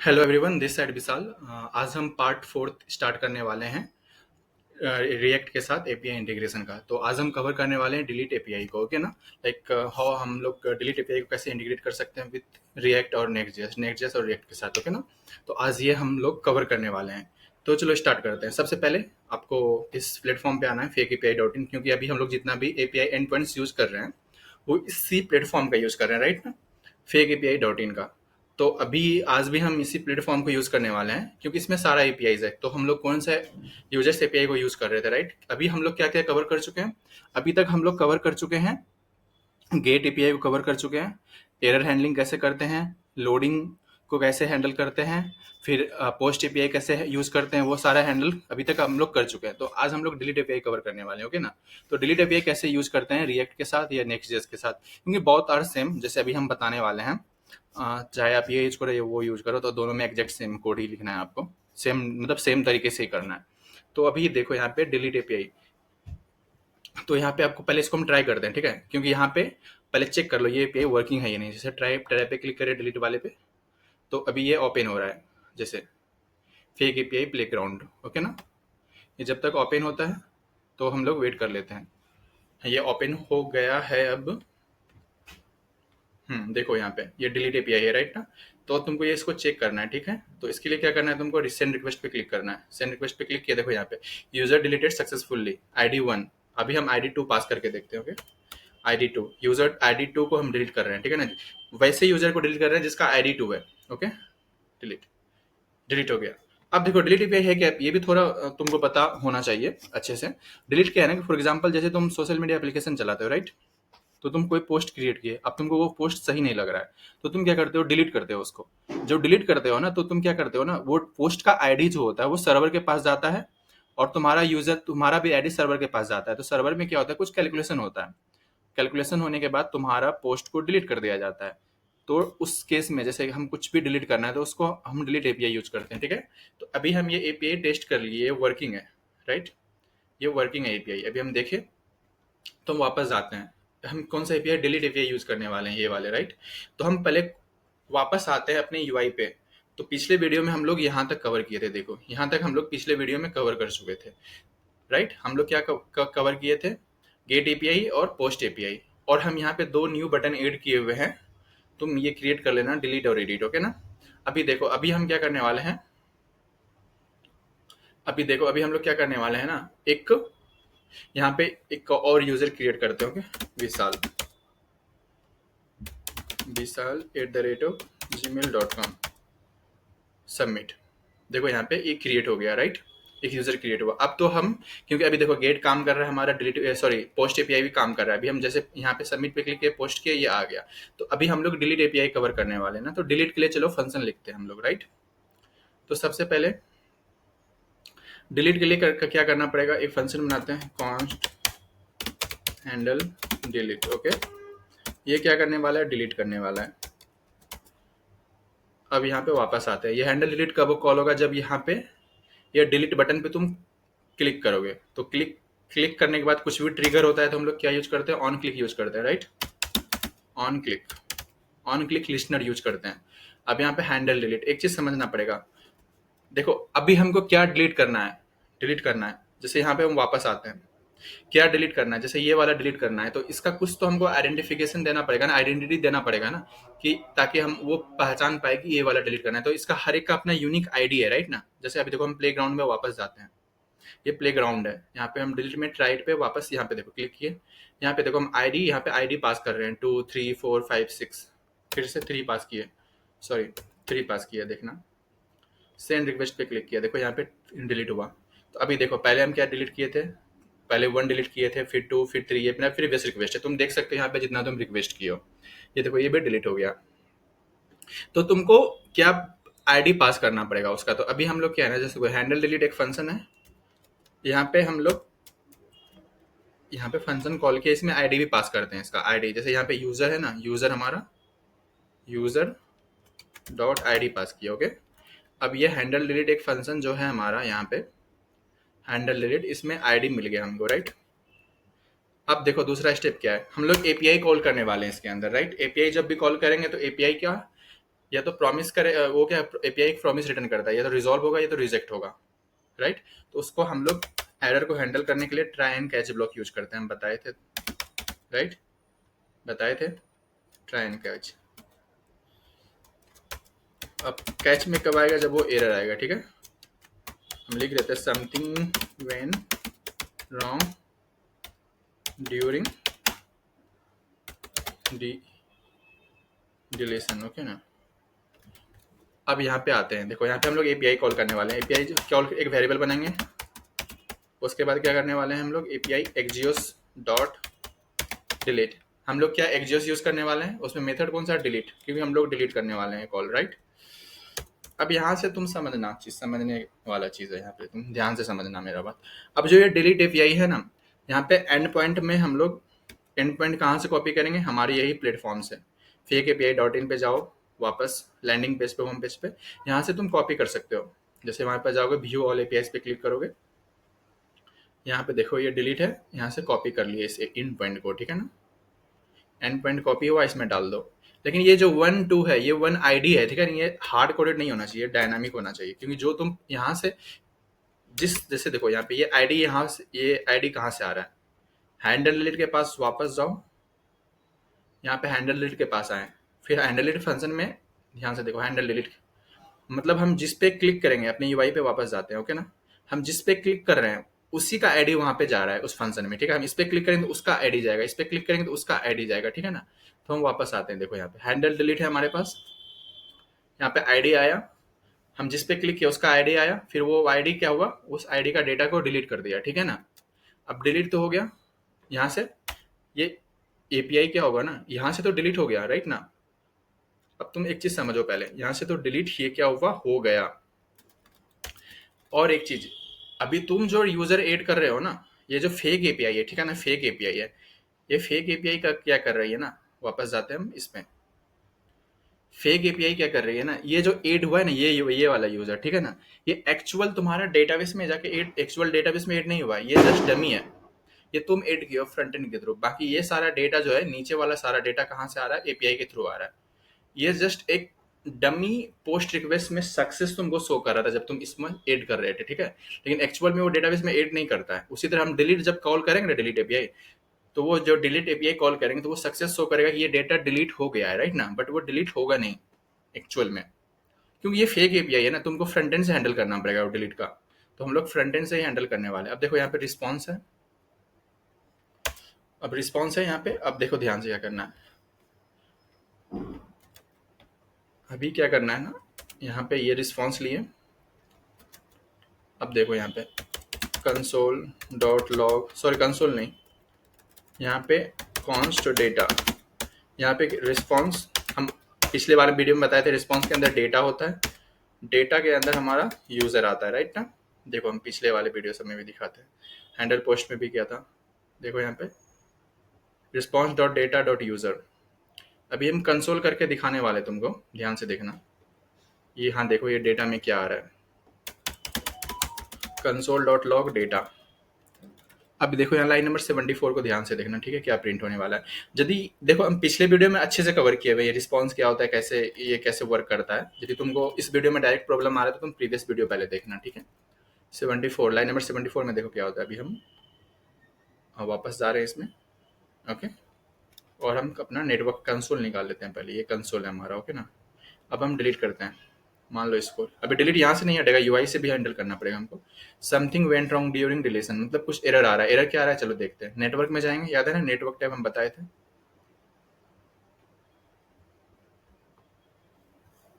Hello everyone, this side विशाल। आज हम part fourth start करने वाले हैं रिएक्ट के साथ एपीआई इंटीग्रेशन का। तो आज हम कवर करने वाले हैं डिलीट एपीआई को। ओके ना, लाइक हाउ हम लोग डिलीट एपीआई को कैसे इंटीग्रेट कर सकते हैं विथ रिएक्ट और नेक्स्ट जेएस और रिएक्ट के साथ। ओके ना, तो आज ये हम लोग कवर करने वाले हैं। तो चलो स्टार्ट करते हैं। सबसे पहले आपको इस प्लेटफॉर्म पे आना है fakeapi.in, क्योंकि अभी हम लोग जितना भी एपीआई एंड पॉइंट्स यूज कर रहे हैं वो इसी प्लेटफॉर्म का यूज कर रहे हैं, राइट ना, fakeapi.in का। तो अभी आज भी हम इसी प्लेटफॉर्म को यूज करने वाले हैं, क्योंकि इसमें सारा एपीआईज है। तो हम लोग कौन सा यूजर्स एपीआई को यूज कर रहे थे, राइट। अभी हम लोग क्या क्या कवर कर चुके हैं? अभी तक हम लोग कवर कर चुके हैं, गेट एपीआई को कवर कर चुके हैं, एरर हैंडलिंग कैसे करते हैं, लोडिंग को कैसे हैंडल करते हैं, फिर पोस्ट एपीआई कैसे यूज करते हैं, वो सारा हैंडल अभी तक हम लोग कर चुके हैं। तो आज हम लोग डिलीट एपीआई कवर करने वाले हैं। ओके ना, तो डिलीट एपीआई कैसे यूज करते हैं रिएक्ट के साथ या नेक्स्ट जेएस के साथ, क्योंकि बहुत आर सेम, जैसे अभी हम बताने वाले हैं। चाहे आप ये यूज करो या वो यूज करो, तो दोनों में एग्जैक्ट सेम कोड ही लिखना है आपको, सेम मतलब सेम तरीके से ही करना है। तो अभी देखो यहाँ पे डिलीट एपीआई, तो यहाँ पे आपको पहले इसको हम ट्राई करते हैं, ठीक है, क्योंकि यहाँ पे पहले चेक कर लो ये एपीआई वर्किंग है या नहीं। जैसे ट्राई ट्राई पे क्लिक करें डिलीट वाले पे, तो अभी ये ओपन हो रहा है, जैसे फेक एपीआई प्लेग्राउंड। ओके ना, ये जब तक ओपन होता है तो हम लोग वेट कर लेते हैं। ये ओपन हो गया है अब। देखो यहाँ पे ये डिलीट एपीआई है, राइट ना। तो तुमको ये इसको चेक करना है, ठीक है। तो इसके लिए क्या करना है, तुमको सेंड रिक्वेस्ट पे क्लिक करना है। सेंड रिक्वेस्ट पे क्लिक किया, देखो यहाँ पे यूजर डिलीटेड सक्सेसफुली ID 1। अभी हम ID 2 पास करके देखते हैं। ओके, ID 2 यूजर ID 2 को हम डिलीट कर रहे हैं, ठीक है ना। वैसे यूजर को डिलीट कर रहे हैं जिसका ID 2 है। ओके, डिलीट डिलीट हो गया। अब देखो डिलीट एपीआई है क्या, ये भी थोड़ा तुमको पता होना चाहिए अच्छे से। डिलीट क्या है ना कि फॉर एग्जांपल जैसे तुम सोशल मीडिया एप्लीकेशन चलाते हो, राइट। तो तुम कोई पोस्ट क्रिएट किए, अब तुमको वो पोस्ट सही नहीं लग रहा है, तो तुम क्या करते हो, डिलीट करते हो उसको। जब डिलीट करते हो ना, तो तुम क्या करते हो ना, वो पोस्ट का आईडी जो होता है वो सर्वर के पास जाता है, और तुम्हारा भी आईडी सर्वर के पास जाता है। तो सर्वर में क्या होता है, कुछ कैलकुलेशन होता है। कैलकुलेशन होने के बाद तुम्हारा पोस्ट को डिलीट कर दिया जाता है। तो उस केस में जैसे हम कुछ भी डिलीट करना है तो उसको हम डिलीट एपीआई यूज करते हैं, ठीक है। तो अभी हम ये एपीआई टेस्ट कर लिए, ये वर्किंग है, राइट। ये वर्किंग है एपीआई। अभी हम देखें तो हम वापस जाते हैं। हम कौन सा एपीआई, डिलीट एपीआई यूज करने वाले हैं, ये वाले, राइट। तो हम पहले वापस आते हैं अपने यूआई पे। तो पिछले वीडियो में हम लोग यहाँ तक कवर किए थे, देखो यहाँ तक हम लोग पिछले वीडियो में कवर कर चुके थे, राइट। हम लोग क्या कवर किए थे, गेट एपीआई और पोस्ट एपीआई। और हम यहाँ पे दो न्यू बटन ऐड किए हुए हैं, तुम ये क्रिएट कर लेना, डिलीट और एडिट। ओके ना। अभी देखो अभी हम क्या करने वाले हैं, अभी देखो अभी हम लोग क्या करने वाले हैं ना, एक यहाँ पे एक और यूजर क्रिएट करते हैं। ओके, विशाल, vital@gmail.com, सबमिट। देखो यहाँ पे एक क्रिएट हो गया, राइट। एक यूजर क्रिएट हुआ। अब तो हम, क्योंकि अभी देखो गेट काम कर रहा है हमारा, डिलीट सॉरी पोस्ट एपीआई भी काम कर रहा है। अभी हम जैसे यहाँ पे सबमिट पे क्लिक किया, पोस्ट किया, ये आ गया। तो अभी हम लोग डिलीट एपीआई कवर करने वाले हैं ना। तो डिलीट के लिए चलो फंक्शन लिखते हैं हम लोग, राइट। तो सबसे पहले डिलीट के लिए क्या करना पड़ेगा, एक फंक्शन बनाते हैं, कॉन्स्ट हैंडल डिलीट। ओके, ये क्या करने वाला है, डिलीट करने वाला है। अब यहाँ पे वापस आते हैं। ये हैंडल डिलीट कब कॉल होगा, जब यहाँ पे ये डिलीट बटन पे तुम क्लिक करोगे। तो क्लिक क्लिक करने के बाद कुछ भी ट्रिगर होता है तो हम लोग क्या यूज करते हैं, ऑन क्लिक यूज करते हैं, right. On click, on click listener use करते हैं। अब यहाँ पे हैंडल डिलीट, एक चीज समझना पड़ेगा। देखो अभी हमको क्या डिलीट करना है, डिलीट करना है। जैसे यहाँ पे हम वापस आते हैं, क्या डिलीट करना है, जैसे ये वाला डिलीट करना है, तो इसका कुछ तो हमको आइडेंटिफिकेशन देना पड़ेगा ना, आइडेंटिटी देना पड़ेगा ना, कि ताकि हम वो पहचान पाए कि ये वाला डिलीट करना है। तो इसका हर एक का अपना यूनिक आईडी है, राइट ना। जैसे अभी देखो हम प्ले ग्राउंड में वापस जाते हैं, ये प्ले ग्राउंड है। यहाँ पे हम डिलीट में राइट पे वापस, यहाँ पे देखो क्लिक किए, यहाँ पे देखो हम आईडी, यहाँ पे आईडी पास कर रहे हैं 2 3 4 5 6, फिर से 3 पास किए, सॉरी 3 पास किया, देखना। सेंड रिक्वेस्ट पे क्लिक किया, देखो यहाँ पे डिलीट हुआ। तो अभी देखो पहले हम क्या डिलीट किए थे, पहले 1 डिलीट किए थे, फिर 2, फिर 3, ये अपना प्रीवियस रिक्वेस्ट है। तुम देख सकते हो यहाँ पे जितना तुम रिक्वेस्ट किए हो, ये देखो ये भी डिलीट हो गया। तो तुमको क्या आईडी पास करना पड़ेगा उसका। तो अभी हम लोग क्या है ना, जैसे हैंडल डिलीट एक फंक्शन है, यहाँ पे हम लोग यहाँ पे फंक्शन कॉल किया, इसमें आईडी भी पास करते हैं। इसका आईडी जैसे यहाँ पे यूजर है ना, यूजर हमारा यूजर डॉट आईडी पास किया। ओके, अब ये हैंडल डिलीट एक फंक्शन जो है हमारा, यहाँ पे हैंडल डिलीट, इसमें आईडी मिल गया हमको, राइट। अब देखो दूसरा स्टेप क्या है, हम लोग एपीआई कॉल करने वाले हैं इसके अंदर, राइट। एपीआई जब भी कॉल करेंगे तो एपीआई क्या या तो प्रॉमिस करे, वो क्या एपीआई एक प्रॉमिस रिटर्न करता है, या तो रिजॉल्व होगा या तो रिजेक्ट होगा, राइट। तो उसको हम लोग एरर को हैंडल करने के लिए try and catch block use करते हैं, हम बताए थे, राइट, बताए थे, ट्राई एंड कैच। अब कैच में कब आएगा, जब वो एरर आएगा, ठीक है। हम लिख देते हैं something when wrong during deletion, okay ना। अब यहाँ पे आते हैं, देखो यहाँ पे हम लोग एपीआई कॉल करने वाले हैं। एपीआई कॉल एक वेरिएबल बनाएंगे, उसके बाद क्या करने वाले हैं हम लोग, एपीआई एक्जियोस डॉट डिलीट। हम लोग क्या एक्जियोस यूज करने वाले हैं, उसमें मेथड कौन सा, डिलीट, क्योंकि हम लोग डिलीट करने वाले हैं कॉल, राइट। अब यहाँ से तुम समझना, चीज समझने वाला चीज है, यहाँ पे तुम ध्यान से समझना मेरा बात। अब जो ये डिलीट एपीआई है ना, यहाँ पे एंड पॉइंट में हम लोग एंड पॉइंट कहाँ से कॉपी करेंगे, हमारी यही प्लेटफॉर्म से। फेक एपीआई डॉट इन पे जाओ, वापस लैंडिंग पेज पे, होम पेज पे, यहाँ से तुम कॉपी कर सकते हो। जैसे वहां पर जाओगे, व्यू ऑल एपीआई पे क्लिक करोगे, यहाँ पे देखो ये डिलीट है, यहाँ से कॉपी कर लिए इस इन पॉइंट को, ठीक है ना। एंड पॉइंट कॉपी हुआ, इसमें डाल दो। लेकिन ये जो 1 2 है, ये 1 ID है, ठीक है। ये हार्ड कोडेड नहीं होना चाहिए, डायनामिक होना चाहिए, क्योंकि जो तुम यहाँ से जिस, जैसे देखो यहाँ पे ये आईडी, यहाँ से ये आईडी कहाँ से आ रहा है, हैंडल डिलीट के पास वापस जाओ, यहाँ पे हैंडल डिलीट के पास आए, फिर हैंडल डिलीट फंक्शन में ध्यान से देखो, हैंडल डिलीट मतलब हम जिस पे क्लिक करेंगे, अपने यूआई पे वापस जाते हैं, ओके ना। हम जिस पे क्लिक कर रहे हैं उसी का आईडी वहां पे जा रहा है उस फंक्शन में, ठीक है। हम इस पे क्लिक करेंगे तो उसका आईडी जाएगा, इस पे क्लिक करेंगे तो उसका आईडी जाएगा, ठीक है ना। तो हम वापस आते हैं, देखो यहाँ पे हैंडल डिलीट है हमारे पास, यहाँ पे आईडी आया, हम जिस पे क्लिक किया उसका आईडी आया, फिर वो आईडी क्या हुआ, उस आईडी का डेटा को डिलीट कर दिया, ठीक है ना। अब डिलीट तो हो गया यहाँ से, ये एपीआई क्या होगा ना, यहाँ से तो डिलीट हो गया, राइट ना। अब तुम एक चीज समझो, पहले यहाँ से तो डिलीट ये क्या हुआ, हो गया। और एक चीज, अभी तुम जो यूजर ऐड कर रहे हो ना, ये जो फेक एपीआई है, ठीक है ना, फेक एपीआई है, ये फेक एपीआई का क्या कर रही है ना, वापस जाते हैं हम इसमें। फेक एपीआई क्या कर रही है ना, ये जो ऐड हुआ है ना, ये वाला यूजर, ठीक है ना, ये एक्चुअल तुम्हारा डेटाबेस में जाके ऐड, एक्चुअल डेटाबेस में ऐड नहीं हुआ है, ये जस्ट डमी है। ये तुम ऐड किए हो फ्रंट एंड के थ्रू, बाकी ये सारा डेटा जो है, नीचे वाला सारा डेटा कहाँ से आ रहा है, एपीआई के थ्रू आ रहा है। ये जस्ट एक डमी पोस्ट रिक्वेस्ट में सक्सेस तुमको शो कर रहा था जब तुम इसमें ऐड कर रहे थे, ठीक है। लेकिन एक्चुअल में वो डेटाबेस में ऐड नहीं करता है। उसी तरह हम डिलीट जब कॉल करेंगे ना, डिलीट एपीआई, तो वो जो डिलीट एपीआई कॉल करेंगे तो वो सक्सेस शो करेगा कि ये डेटा डिलीट हो गया है, राइट ना। बट वो डिलीट होगा नहीं एक्चुअल में, क्योंकि ये फेक एपीआई है ना, तुमको फ्रंट एंड से हैंडल करना पड़ेगा वो डिलीट का। तो हम लोग फ्रंट एंड से ही हैंडल करने वाले हैं। अब देखो यहाँ पे रिस्पॉन्स है, अब रिस्पॉन्स है यहाँ पे। अब देखो ध्यान से क्या करना है, अभी क्या करना है ना, यहाँ पे ये रिस्पॉन्स लिए। अब देखो यहाँ पे console dot log, sorry console नहीं, यहाँ पे कॉन्स्ट डेटा, यहाँ पे रिस्पॉन्स, हम पिछले बार वीडियो में बताए थे, रिस्पॉन्स के अंदर डेटा होता है, डेटा के अंदर हमारा यूजर आता है, राइट ना। देखो हम पिछले वाले वीडियो सब में भी दिखाते हैं, हैंडल पोस्ट में भी किया था। देखो यहाँ पे response dot data dot user, अभी हम कंसोल करके दिखाने वाले तुमको, ध्यान से देखना। ये हाँ देखो, ये डेटा में क्या आ रहा है, कंसोल डॉट लॉग डेटा। अब देखो यहाँ लाइन नंबर 74 को ध्यान से देखना, ठीक है, क्या प्रिंट होने वाला है। यदि देखो हम पिछले वीडियो में अच्छे से कवर किए हुए, ये रिस्पॉन्स क्या होता है, कैसे ये कैसे वर्क करता है। यदि तुमको इस वीडियो में डायरेक्ट प्रॉब्लम आ रहा है तो तुम प्रीवियस वीडियो पहले देखना, ठीक है। 74 लाइन नंबर 74 में देखो क्या होता है। अभी हम वापस जा रहे हैं इसमें, ओके। और हम अपना नेटवर्क कंसोल निकाल लेते हैं पहले, ये कंसोल है हमारा, ओके ना। अब हम डिलीट करते हैं, मान लो इसको। अभी डिलीट यहाँ से नहीं हटेगा, यूआई से भी हैंडल करना पड़ेगा हमको। Something went wrong during deletion, मतलब कुछ एरर आ रहा है। एरर क्या आ रहा है, चलो देखते हैं। नेटवर्क में जाएंगे, याद है ना, नेटवर्क टैब हम बताए थे।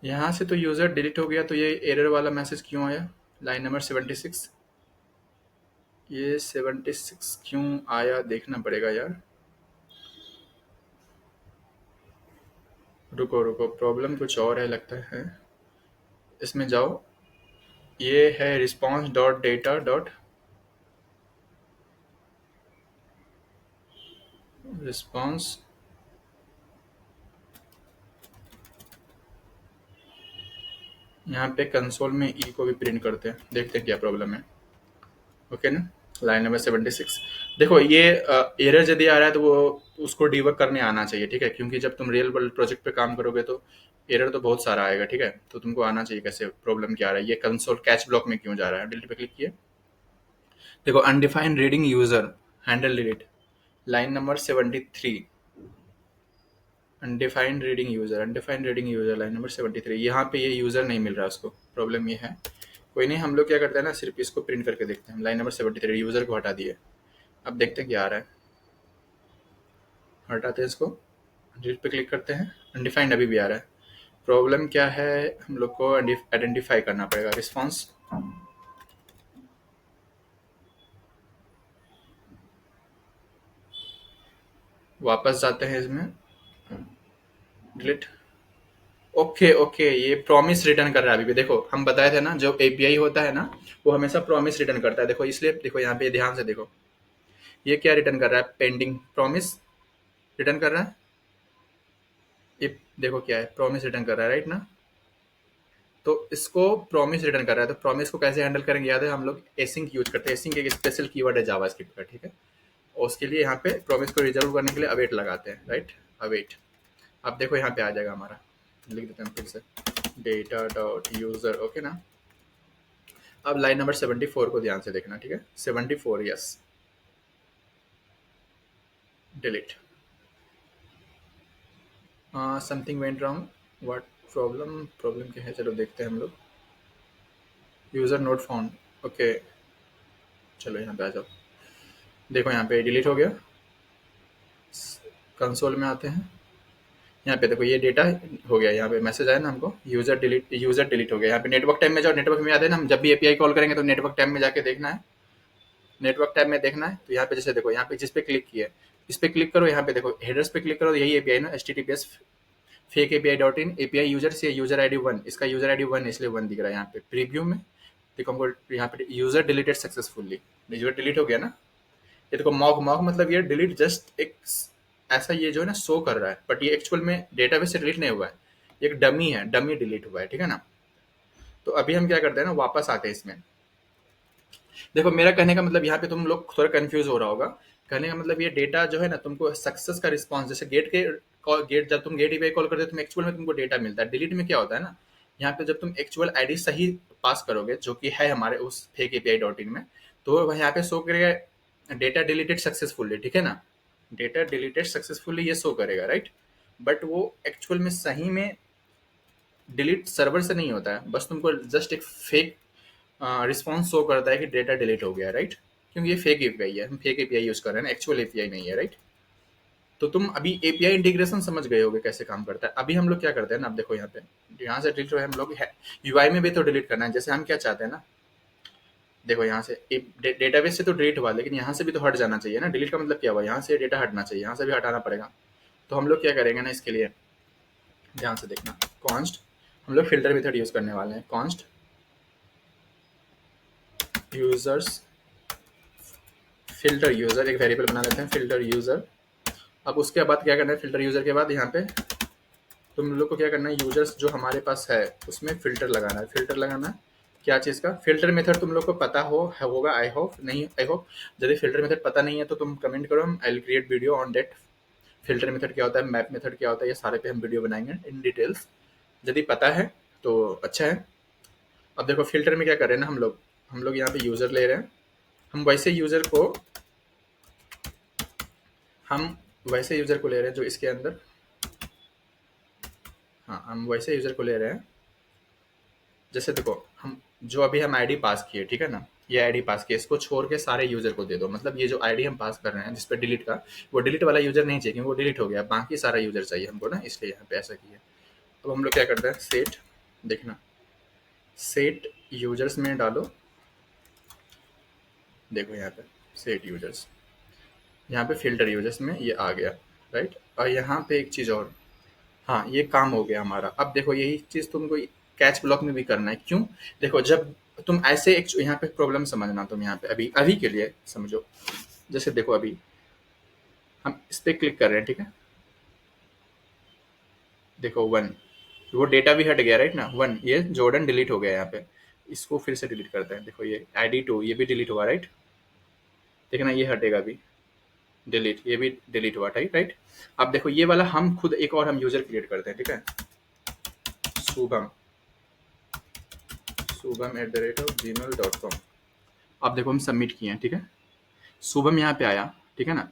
यहाँ से तो यूजर डिलीट हो गया, तो ये एरर वाला मैसेज क्यों आया, लाइन नंबर 76, ये 76 क्यों आया देखना पड़ेगा यार। रुको रुको, प्रॉब्लम कुछ और है लगता है। इसमें जाओ, ये है response dot data dot response, यहाँ पे कंसोल में ई को भी प्रिंट करते हैं, देखते हैं क्या प्रॉब्लम है, ओके ना। लाइन नंबर 76, देखो ये एरर यदि आ रहा है तो वो उसको डिबग करने आना चाहिए, ठीक है, क्योंकि जब तुम रियल वर्ल्ड प्रोजेक्ट पे काम करोगे तो एरर तो बहुत सारा आएगा, ठीक है, तो तुमको आना चाहिए कैसे प्रॉब्लम क्या आ रहा है, ये कंसोल कैच ब्लॉक में क्यों जा रहा है, डिलीट पे क्लिक किए। देखो undefined reading user, handle delete, line number 73, undefined reading user line number 73, यहाँ पे ये यूजर नहीं मिल रहा उसको, प्रॉब्लम ये है। कोई नहीं, हम लोग क्या करते हैं ना, सिर्फ इसको प्रिंट करके देखते हैं, लाइन नंबर 73 यूजर को हटा दिए। अब देखते हैं क्या आ रहा है, हटाते हैं इसको, डिलीट पे क्लिक करते हैं, अनडिफाइंड अभी भी आ रहा है। प्रॉब्लम क्या है, हम लोग को आइडेंटिफाई करना पड़ेगा। रिस्पॉन्स, वापस जाते हैं इसमें, डिलीट। ओके ओके, ये प्रॉमिस रिटर्न कर रहा है अभी भी। देखो हम बताए थे ना, जो एपीआई होता है ना वो हमेशा प्रॉमिस रिटर्न करता है। देखो इसलिए देखो यहाँ पे ध्यान से देखो, ये क्या रिटर्न कर रहा है, पेंडिंग प्रॉमिस रिटर्न कर रहा है। ये देखो क्या है, प्रॉमिस रिटर्न कर रहा है, राइट ना। तो इसको प्रॉमिस रिटर्न कर रहा है, तो प्रॉमिस को कैसे हैंडल करेंगे, याद है हम लोग एसिंक यूज करते हैं। एसिंक एक स्पेशल कीवर्ड है जावास्क्रिप्ट का, ठीक है, और उसके लिए यहाँ पे प्रॉमिस को रिजर्व करने के लिए अवेट लगाते हैं, राइट, अवेट। अब देखो यहाँ पे आ जाएगा हमारा, लिख देते हैं फिर से, डेटा डॉट यूजर, ओके ना। अब लाइन नंबर 74 को ध्यान से देखना, ठीक है, 74, yes, delete. Something went wrong, what problem, problem क्या है, चलो देखते हैं हम लोग। यूजर नोट फाउंड, ओके, चलो यहाँ पे आ जाओ, देखो यहाँ पे डिलीट हो गया। कंसोल में आते हैं, यहाँ पे देखो ये डेटा हो गया, यहाँ पे मैसेज आया ना हमको, यूजर डिलीट हो गया। यहाँ पे नेटवर्क टैब में जाओ, नेटवर्क में आते हैं ना, हम जब भी एपीआई कॉल करेंगे तो नेटवर्क टैब में जाके देखना है, नेटवर्क टैब में देखना है। तो यहाँ पे जैसे देखो, यहाँ पे जिस पे क्लिक किया है इस पे क्लिक करो, यहाँ पे देखो हेडर्स पे क्लिक करो, यही एपीआई ना, HTTPS fake API dot in API user से यूजर आईडी 1, इसका यूजर आईडी 1 इसलिए 1 दिख रहा है यहाँ पे प्रीव्यू में। देखो हमको यहाँ पे user deleted successfully, user delete हो गया ना। ये देखो मॉक, मॉक मतलब ये डिलीट जस्ट एक ऐसा ये जो है ना शो कर रहा है, बट ये एक्चुअल में डेटाबेस से डिलीट नहीं हुआ है, ये एक डमी है, डमी डिलीट हुआ है, ठीक है ना। तो अभी हम क्या करते हैं ना, वापस आते हैं इसमें। देखो मेरा कहने का मतलब, यहाँ पे तुम लोग थोड़ा कंफ्यूज हो रहा होगा, कहने का मतलब ये डेटा जो है ना, तुमको सक्सेस का रिस्पॉन्स, जैसे गेट जब तुम गेट ईपीआई कॉल करते हो तुम एक्चुअल में तुमको डेटा मिलता है। डिलीट में क्या होता है ना, यहाँ पे जब तुम एक्चुअल आईडी सही पास करोगे जो कि है हमारे उस फेक एपीआई डॉट इन में, तो वह यहाँ पे शो करेगा डेटा डिलीटेड सक्सेसफुली, ठीक है ना, डेटा डिलीटेड सक्सेसफुली ये शो करेगा, राइट। बट वो एक्चुअल में सही में डिलीट सर्वर से नहीं होता है, बस तुमको जस्ट एक फेक रिस्पॉन्स शो करता है कि डेटा डिलीट हो गया, राइट, क्योंकि ये फेक एपीआई है, हम फेक एपीआई यूज कर रहे हैं ना, एक्चुअल एपीआई नहीं है, राइट। तो तुम अभी एपीआई इंटीग्रेशन समझ गए होगे कैसे काम करता है। अभी हम लोग क्या करते हैं ना, अब देखो यहाँ से डिलीट हुआ है, हम लोग यूआई में भी तो डिलीट करना है, जैसे हम क्या चाहते हैं ना, देखो यहाँ से डेटाबेस से तो डिलीट हुआ, लेकिन यहाँ से भी तो हट जाना चाहिए ना, डिलीट का मतलब क्या हुआ, यहाँ से डेटा हटना चाहिए, यहाँ से भी हटाना पड़ेगा। तो हम लोग क्या करेंगे ना, इसके लिए ध्यान से देखना, कॉन्स्ट, हम लोग फिल्टर मेथड यूज करने वाले हैं, कॉन्स्ट यूजर्स, फिल्टर यूजर, एक वेरिएबल बना लेते हैं फिल्टर यूजर। अब उसके बाद क्या करना है, फिल्टर यूजर के बाद यहाँ पे तुम लोग को क्या करना है, यूजर्स जो हमारे पास है उसमें फिल्टर लगाना है, फिल्टर लगाना है क्या चीज़ का, फिल्टर मेथड तुम लोग को पता होगा, आई होप, नहीं आई होप। यदि फिल्टर मेथड पता नहीं है तो तुम कमेंट करो, हम I will create video on that, filter method क्या होता है, मैप मेथड क्या होता है, ये सारे पे हम वीडियो बनाएंगे इन डिटेल्स। यदि पता है तो अच्छा है। अब देखो फिल्टर में क्या कर रहे हैं ना, हम लोग यहाँ पे यूज़र ले रहे हैं, हम वैसे यूज़र को हम वैसे यूज़र को ले रहे हैं जो इसके अंदर, हाँ हम वैसे यूज़र को ले रहे हैं, जैसे देखो हम जो अभी हम आईडी पास किए, ठीक है ना, ये आईडी पास किए, इसको छोड़ के सारे यूजर को दे दो, मतलब ये जो आईडी हम पास कर रहे हैं जिसपे डिलीट का, वो डिलीट वाला यूजर नहीं चाहिए क्योंकि वो डिलीट हो गया, बाकी सारा यूजर चाहिए हमको ना, इसलिए यहाँ पे ऐसा किया। अब हम लोग क्या करते हैं, सेट, देखना सेट यूजर्स में डालो, देखो यहाँ पे सेट यूजर्स, यहाँ पे फिल्टर यूजर्स में ये आ गया, राइट। और यहाँ पे एक चीज़ और, हाँ ये काम हो गया हमारा। अब देखो यही चीज़ तुमको कैच ब्लॉक में भी करना है, क्यों, देखो जब तुम ऐसे एक यहाँ पे प्रॉब्लम समझना, तुम यहाँ पे अभी अभी के लिए समझो, जैसे देखो अभी हम इस पे क्लिक कर रहे हैं, ठीक है, देखो 1, वो डेटा भी हट गया, राइट ना, 1 ये जॉर्डन डिलीट हो गया यहाँ पे, इसको फिर से डिलीट करते हैं, देखो ये ID 2 ये भी डिलीट हुआ, राइट। देखना ये हटेगा भी, डिलीट, ये भी डिलीट हुआ, राइट। अब देखो ये वाला हम खुद एक और हम यूजर क्रिएट करते हैं, ठीक है, शुभम, शुभम@gmail.com। अब देखो हम सबमिट किए हैं, ठीक है, शुभम यहाँ पे आया, ठीक है ना।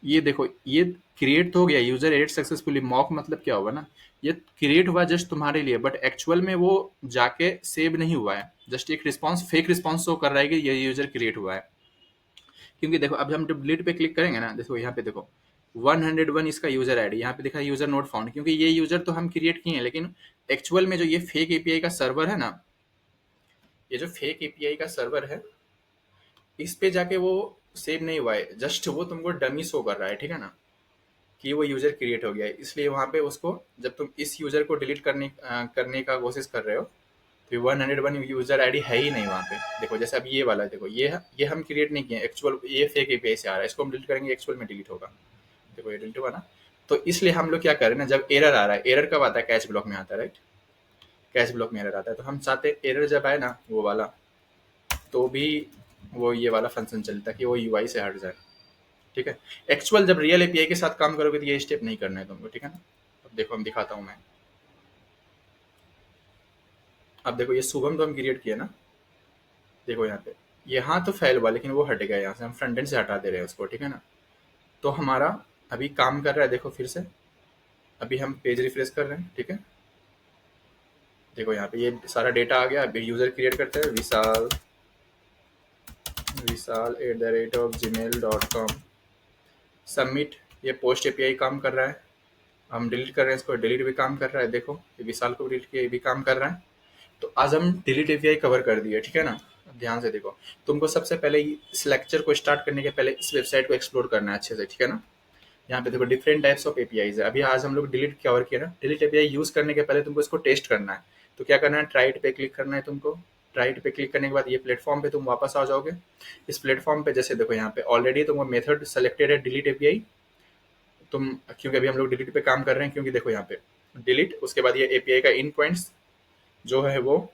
ये देखो ये क्रिएट तो हो गया, यूजर एडिट सक्सेसफुली। मॉक मतलब क्या होगा ना, ये क्रिएट हुआ जस्ट तुम्हारे लिए, बट एक्चुअल में वो जाके सेव नहीं हुआ है, जस्ट एक रिस्पॉन्स, फेक रिस्पॉन्स शो कर रहा है कि ये यूजर क्रिएट हुआ है। क्योंकि देखो अब हम जब डिलीट पे क्लिक करेंगे ना, देखो यहाँ पे देखो 101 इसका यूजर आईडी, यहाँ पे देखा यूजर नोट फाउंड, क्योंकि ये यूजर तो हम क्रिएट किए हैं, लेकिन एक्चुअल में जो ये फेक एपीआई का सर्वर है ना, ये जो फेक एपीआई का सर्वर है, इस पे जाके वो सेव नहीं हुआ है, जस्ट वो तुमको डमी शो कर रहा है, ठीक है ना, कि वो यूजर क्रिएट हो गया है। इसलिए वहां पे उसको, जब तुम इस यूजर को डिलीट करने का कोशिश कर रहे हो, तो 101 यूजर आईडी है ही नहीं वहाँ पे। देखो जैसे अब ये वाला देखो, ये हम क्रिएट नहीं किए, एक्चुअल ये फेक एपीआई से आ रहा है, इसको हम डिलीट करेंगे, एक्चुअल में डिलीट होगा। देखो ये डिलीट हुआ ना। तो इसलिए हम लोग क्या करें ना, जब एरर आ रहा है, एरर कब आता है, कैच ब्लॉक में आता है, राइट, कैच ब्लॉक में एरर आता है, तो हम चाहते हैं एरर जब आए ना वो वाला, तो भी वो ये वाला फंक्शन चलता है कि वो यूआई से हट जाए, ठीक है। एक्चुअल जब रियल एपीआई के साथ काम करोगे तो ये स्टेप नहीं करना है तुमको, ठीक है ना। अब देखो हम दिखाता हूँ मैं, अब देखो ये शुभम तो हम क्रिएट किया ना, देखो यहाँ पे, यहाँ तो फेल हुआ लेकिन वो हट गया, यहाँ से हम फ्रंट एंड से हटा दे रहे हैं उसको, ठीक है ना। तो हमारा अभी काम कर रहा है, देखो फिर से, अभी हम पेज रिफ्रेश कर रहे हैं, ठीक है। देखो यहाँ पे ये सारा डेटा आ गया। अभी यूजर क्रिएट करते हैं, विशाल, vital@gmail.com, सबमिट। ये पोस्ट एपीआई काम कर रहा है, हम डिलीट कर रहे हैं इसको, डिलीट भी काम कर रहा है, देखो ये विशाल को डिलीट किया, ये भी काम कर रहा है। तो आज हम डिलीट एपीआई कवर कर दिए, ठीक है ना। अब ध्यान से देखो, तुमको सबसे पहले इस लेक्चर को स्टार्ट करने के पहले इस वेबसाइट को एक्सप्लोर करना है अच्छे से, ठीक है ना। यहाँ पे देखो डिफरेंट टाइप्स ऑफ एपीआईज है। अभी आज हम लोग डिलीट कवर किया ना, डिलीट एपीआई यूज करने के पहले तुमको इसको टेस्ट करना है। तो क्या करना है, ट्राइट पे क्लिक करना है तुमको। ट्राइट पे क्लिक करने के बाद ये प्लेटफॉर्म पे तुम वापस आ जाओगे। इस प्लेटफॉर्म पे जैसे देखो यहाँ पे ऑलरेडी तुमको मेथड सेलेक्टेड है डिलीट एपीआई, तुम, क्योंकि अभी हम लोग डिलीट पे काम कर रहे हैं, क्योंकि देखो यहाँ पे डिलीट, उसके बाद ये एपीआई का इन पॉइंट्स जो है वो,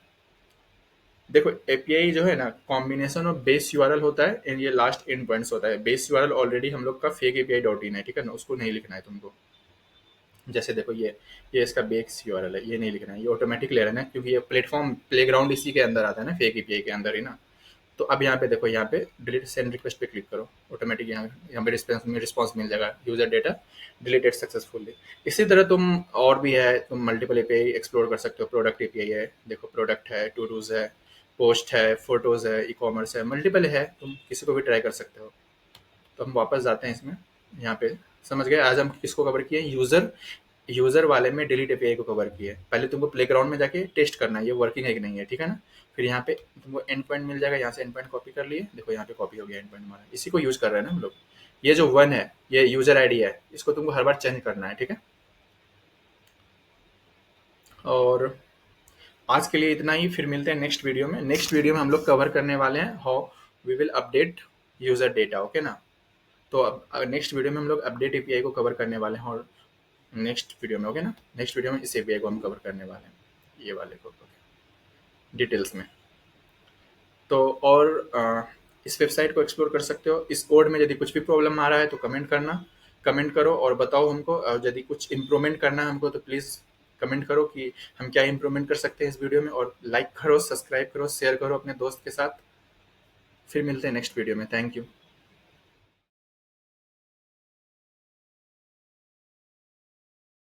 देखो एपीआई जो है ना कॉम्बिनेशन ऑफ बेस यूआरएल होता है एंड ये लास्ट एंड पॉइंट्स होता है। बेस यूआरएल ऑलरेडी हम लोग का फेक एपीआई डॉट इन है, ठीक है ना, उसको नहीं लिखना है तुमको। जैसे देखो ये इसका बेस यूआरएल है, ये नहीं लिखना है, ये ऑटोमेटिक ले लेना है, क्योंकि ये प्लेटफॉर्म प्लेग्राउंड इसी के अंदर आता है ना, फेक एपीआई के अंदर ही ना। तो अब यहाँ पे देखो, यहाँ पे डिलीट सेंड रिक्वेस्ट पे क्लिक करो, ऑटोमेटिक यहाँ पे रिस्पॉन्स मिल जाएगा, यूजर डेटा डिलीटेड सक्सेसफुली। इसी तरह तुम और भी है, तुम मल्टीपल एपीआई एक्सप्लोर कर सकते हो। प्रोडक्ट एपीआई है, देखो प्रोडक्ट है, टू डूज है, पोस्ट है, फोटोज है, ई कॉमर्स है, मल्टीपल है, तुम किसी को भी ट्राई कर सकते हो। तो हम वापस जाते हैं इसमें, यहाँ पे समझ गए आज हम किसको कवर किए, यूजर, यूजर वाले में डिलीट एपीआई को कवर किया है। पहले तुमको प्लेग्राउंड में जाके टेस्ट करना है ये वर्किंग है कि नहीं है, ठीक है ना। फिर यहाँ पे तुमको एंड पॉइंट मिल जाएगा, यहाँ से एंड पॉइंट कॉपी कर लिए, देखो यहाँ पे कॉपी हो गया एंड पॉइंट हमारा, इसी को यूज कर रहे हैं ना हम लोग। ये जो 1 है ये यूजर आईडी है, इसको तुमको हर बार चेंज करना है, ठीक है। और आज के लिए इतना ही, फिर मिलते हैं नेक्स्ट वीडियो में। नेक्स्ट वीडियो में हम लोग कवर करने वाले हैं how we will update user data, okay ना। तो अब नेक्स्ट वीडियो में हम लोग अपडेट एपीआई को कवर करने वाले हैं, और नेक्स्ट वीडियो में, ओके ना, नेक्स्ट वीडियो में इस एपीआई को हम कवर करने वाले हैं, ये वाले को डिटेल्स में। तो और इस वेबसाइट को एक्सप्लोर कर सकते हो। इस कोड में यदि कुछ भी प्रॉब्लम आ रहा है तो कमेंट करना, कमेंट करो और बताओ हमको, और यदि कुछ इम्प्रूवमेंट करना है हमको तो प्लीज़ कमेंट करो कि हम क्या इम्प्रूवमेंट कर सकते हैं इस वीडियो में। और लाइक करो, सब्सक्राइब करो, शेयर करो अपने दोस्त के साथ। फिर मिलते हैं नेक्स्ट वीडियो में, थैंक यू।